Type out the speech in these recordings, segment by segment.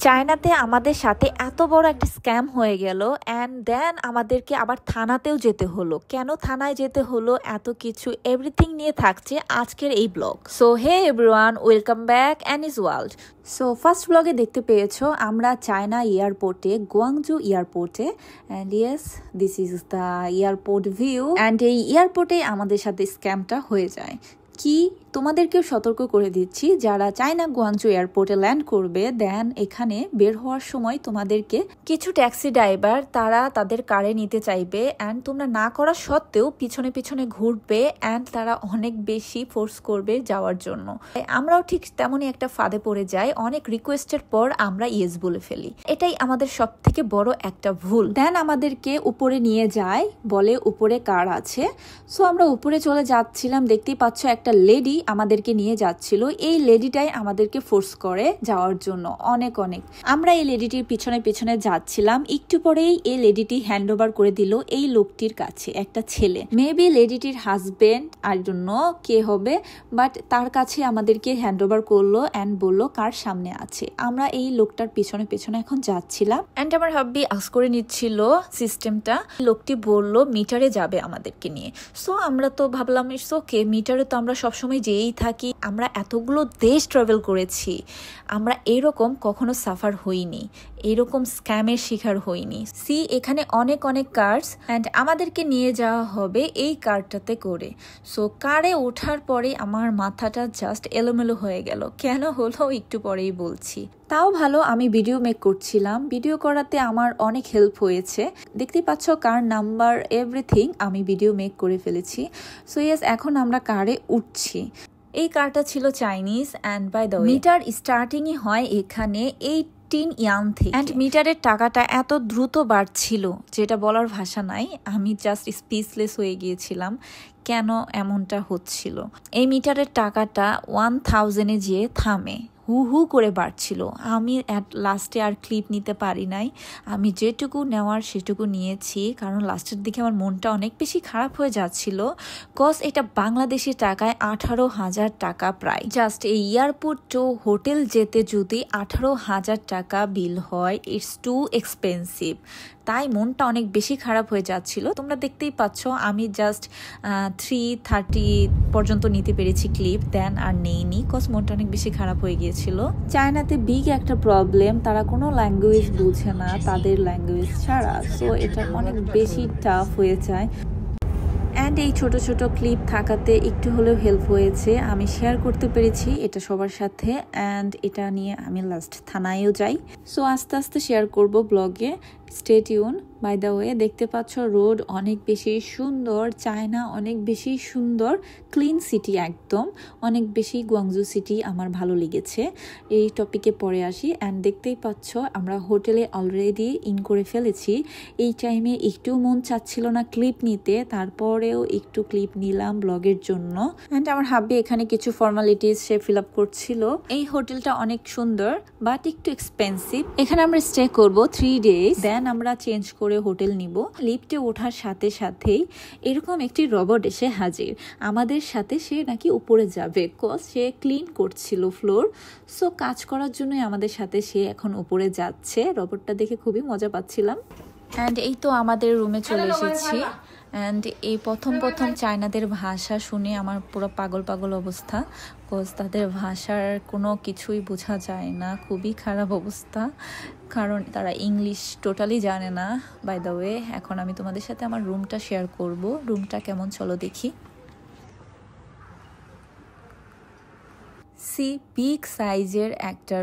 চায়নাতে আমাদের সাথে এত বড় একটা স্ক্যাম হয়ে গেল অ্যান্ড দেন আমাদেরকে আবার থানাতেও যেতে হলো। কেন থানায় যেতে হলো, এত কিছু এভরিথিং নিয়ে থাকছে আজকের এই blog. So hey everyone, welcome back Annie's world. So first ব্লগে দেখতে পেয়েছো আমরা চায়না এয়ারপোর্টে, গুয়াংজু এয়ারপোর্টে, and yes this is the airport view. And এই এয়ারপোর্টে আমাদের সাথে স্ক্যামটা হয়ে যায়। কি তোমাদেরকেও সতর্ক করে দিচ্ছি, যারা চায়না গুয়াংজু এয়ারপোর্টে ল্যান্ড করবে, দেন এখানে বের হওয়ার সময় তোমাদেরকে কিছু ট্যাক্সি ড্রাইভার তারা তাদের কারে নিতে চাইবে অ্যান্ড তোমরা না করা সত্ত্বেও পিছনে পিছনে ঘুরবে অ্যান্ড তারা অনেক বেশি ফোর্স করবে যাওয়ার জন্য। আমরাও ঠিক তেমনই একটা ফাঁদে পড়ে যাই, অনেক রিকোয়েস্টের পর আমরা ইয়েস বলে ফেলি। এটাই আমাদের সব থেকে বড় একটা ভুল। দেন আমাদেরকে উপরে নিয়ে যায়, বলে উপরে কার আছে। সো আমরা উপরে চলে যাচ্ছিলাম, দেখতেই পাচ্ছ একটা লেডি আমাদেরকে নিয়ে যাচ্ছিল। এই লেডিটাই আমাদেরকে ফোর্স করে যাওয়ার জন্য অনেক। আমরা এই লেডিটির পিছনে পিছনে যাচ্ছিলাম, একটু পরেই এই লেডিটি হ্যান্ড ওভার করে দিল এই লোকটির কাছে, একটা ছেলে, মেবি লেডিটির হাজবেন্ড, আই ডোন্ট নো কে হবে, বাট তার কাছে আমাদেরকে হ্যান্ড ওভার করলো অ্যান্ড বললো কার সামনে আছে। আমরা এই লোকটার পিছনে পিছনে এখন যাচ্ছিলাম অ্যান্ড আমার হাব্বি আস করে নিচ্ছিল সিস্টেমটা। লোকটি বলল মিটারে যাবে আমাদেরকে নিয়ে। সো আমরা তো ভাবলাম ইটস ওকে, মিটারে তো আমরা সবসময় যেই থাকি, আমরা এতগুলো দেশ ট্রাভেল করেছি, আমরা এরকম কখনো সাফার হইনি, এরকম স্ক্যামের শিকার হইনি। সি এখানে অনেক কার্স অ্যান্ড আমাদেরকে নিয়ে যাওয়া হবে এই কারটাতে করে। সো কারে ওঠার পরে আমার মাথাটা জাস্ট এলোমেলো হয়ে গেল। কেন হলো একটু পরেই বলছি। তাও ভালো আমি ভিডিও মেক করছিলাম, ভিডিও করাতে আমার অনেক হেল্প হয়েছে। দেখতেই পাচ্ছ কার নাম্বার এভরিথিং আমি ভিডিও মেক করে ফেলেছি। সো ইয়েস, এখন আমরা কারে উঠছি। এই কারটা ছিল Chinese and by the way meter স্টার্টিংই হয় এখানে 18 ইয়ান থেকে অ্যান্ড মিটারের টাকাটা এত দ্রুত বাড়ছিল যেটা বলার ভাষা নাই। আমি জাস্ট স্পিচলেস হয়ে গিয়েছিলাম কেন এমনটা হচ্ছিল। এই মিটারের টাকাটা 1000-এ যেয়ে থামে, হু করে বাড়ছিল। আমি লাস্টে আর ক্লিপ নিতে পারি নাই, আমি যেটুকু নেওয়ার সেটুকু নিয়েছি, কারণ লাস্টের দিকে আমার মনটা অনেক বেশি খারাপ হয়ে যাচ্ছিল। কজ এটা বাংলাদেশি টাকায় 18,000 টাকা প্রায়। জাস্ট এই এয়ারপোর্ট টু হোটেল যেতে যদি 18,000 টাকা বিল হয়, ইটস টু এক্সপেন্সিভ। তাই মনটা অনেক বেশি খারাপ হয়ে যাচ্ছিল। তোমরা দেখতেই পাচ্ছ আমি জাস্ট 330 পর্যন্ত নিতে পেরেছি ক্লিপ, দেন আর নেইনি, কজ মনটা অনেক বেশি খারাপ হয়ে গিয়েছিল। চায়নাতে বিগ একটা প্রবলেম, তারা কোনো ল্যাঙ্গুয়েজ বুঝে না তাদের ল্যাঙ্গুয়েজ ছাড়া। সো এটা অনেক বেশি টাফ হয়ে যায় অ্যান্ড এই ছোট ক্লিপ থাকাতে একটু হলেও হেল্প হয়েছে, আমি শেয়ার করতে পেরেছি এটা সবার সাথে। অ্যান্ড এটা নিয়ে আমি লাস্ট থানায়ও যাই। সো আস্তে আস্তে শেয়ার করব ব্লগে, stay tune. By the way দেখতে পাচ্ছ রোড অনেক বেশি সুন্দর, চায়না অনেক বেশি সুন্দর, ক্লিন সিটি একদম, অনেক বেশি গুয়াংজু সিটি আমার ভালো লেগেছে। এই টপিকে পরে আসি। অ্যান্ড দেখতেই পাচ্ছ আমরা হোটেলে অলরেডি ইন করে ফেলেছি। এই টাইমে একটু মন চাচ্ছিল না ক্লিপ নিতে, তারপরেও একটু ক্লিপ নিলাম ব্লগের জন্য। অ্যান্ড আমার হাব্বি এখানে কিছু ফর্মালিটিস সে ফিল আপ করছিল। এই হোটেলটা অনেক সুন্দর বাট একটু এক্সপেন্সিভ। এখানে আমরা স্টে করব 3 days, দেন আমরা চেঞ্জ করে হোটেল নিব। লিফটে ওঠার সাথে সাথেই এরকম একটি রোবট এসে হাজির আমাদের সাথে। সে নাকি উপরে যাবে, কজ সে ক্লিন করছিল ফ্লোর। সো কাজ করার জন্যই আমাদের সাথে সে এখন উপরে যাচ্ছে। রোবটটা দেখে খুবই মজা পাচ্ছিলাম। অ্যান্ড এই তো আমাদের রুমে চলে এসেছি। অ্যান্ড এই প্রথম চায়নাদের ভাষা শুনে আমার পুরো পাগল অবস্থা, কজ তাদের ভাষার কোনো কিছুই বোঝা যায় না, খুবই খারাপ অবস্থা, কারণ তারা ইংলিশ টোটালি জানে না। বাই দ্য ওয়ে এখন আমি তোমাদের সাথে আমার রুমটা শেয়ার করব। রুমটা কেমন চলো দেখি। বিগ সাইজের একটা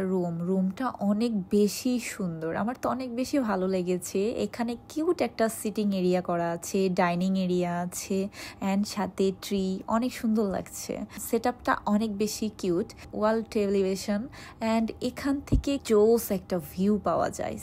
রুমটা অনেক বেশি সুন্দর, আমার তো অনেক বেশি ভালো লেগেছে। এখানে কিউট একটা সিটিং এরিয়া করা আছে, ডাইনিং এরিয়া আছে অ্যান্ড সাথে ট্রি, অনেক সুন্দর লাগছে। সেটআপটা অনেক বেশি কিউট, ওয়াল টেলিভিশন অ্যান্ড এখান থেকে জোস একটা ভিউ পাওয়া যায়।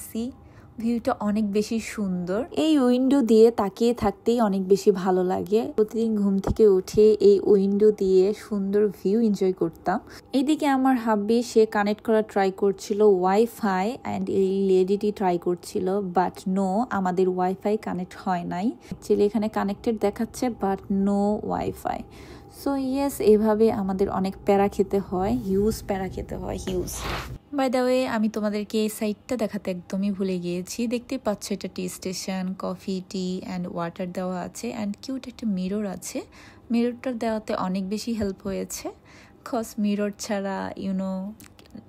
ভিউটা অনেক বেশি সুন্দর। এই উইন্ডো দিয়ে তাকিয়ে থাকতেই অনেক বেশি ভালো লাগে। প্রতিদিন ঘুম থেকে উঠে এই উইন্ডো দিয়ে সুন্দর ভিউ এনজয় করতাম। এইদিকে আমার হাব্বি সে কানেক্ট করা ট্রাই করছিল ওয়াইফাই অ্যান্ড এই লেডিটি ট্রাই করছিল, বাট নো, আমাদের ওয়াইফাই কানেক্ট হয় নাই। অ্যাকচুয়ালি এখানে কানেক্টেড দেখাচ্ছে but no wifi. So yes, এইভাবে আমাদের অনেক প্যারা খেতে হয়, হিউজ প্যারা খেতে হয়, হিউজ। বাই দ্য ওয়ে, আমি তোমাদেরকে এই সাইডটা দেখাতে একদমই ভুলে গিয়েছি। দেখতে পাচ্ছ এটা tea station, coffee, tea and water দেওয়া আছে অ্যান্ড কিউট একটা মিরর আছে। মিররটা দেওয়াতে অনেক বেশি হেল্প হয়েছে, কজ মিরর ছাড়া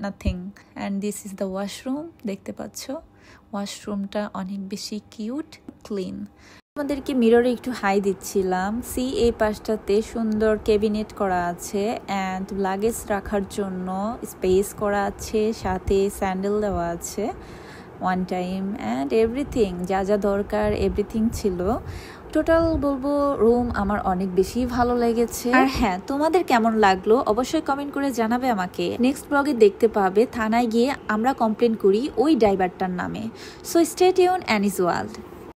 nothing. And this is the washroom, দেখতে পাচ্ছ ওয়াশরুমটা অনেক বেশি কিউট, ক্লিন। আমাদেরকে মিররে একটু হাই দিচ্ছিলাম। সি, এই পাশটাতে সুন্দর ক্যাবিনেট করা আছে অ্যান্ড লাগেজ রাখার জন্য স্পেস করা আছে, সাথে স্যান্ডেল দেওয়া আছে ওয়ান টাইম অ্যান্ড এভরিথিং, যা যা দরকার এভরিথিং ছিল। টোটাল বলবো রুম আমার অনেক বেশি ভালো লেগেছে। আর হ্যাঁ, তোমাদের কেমন লাগলো অবশ্যই কমেন্ট করে জানাবে আমাকে। নেক্সট ব্লগে দেখতে পাবে থানায় গিয়ে আমরা কমপ্লেন করি ওই ড্রাইভারটার নামে। So stay tune and is world.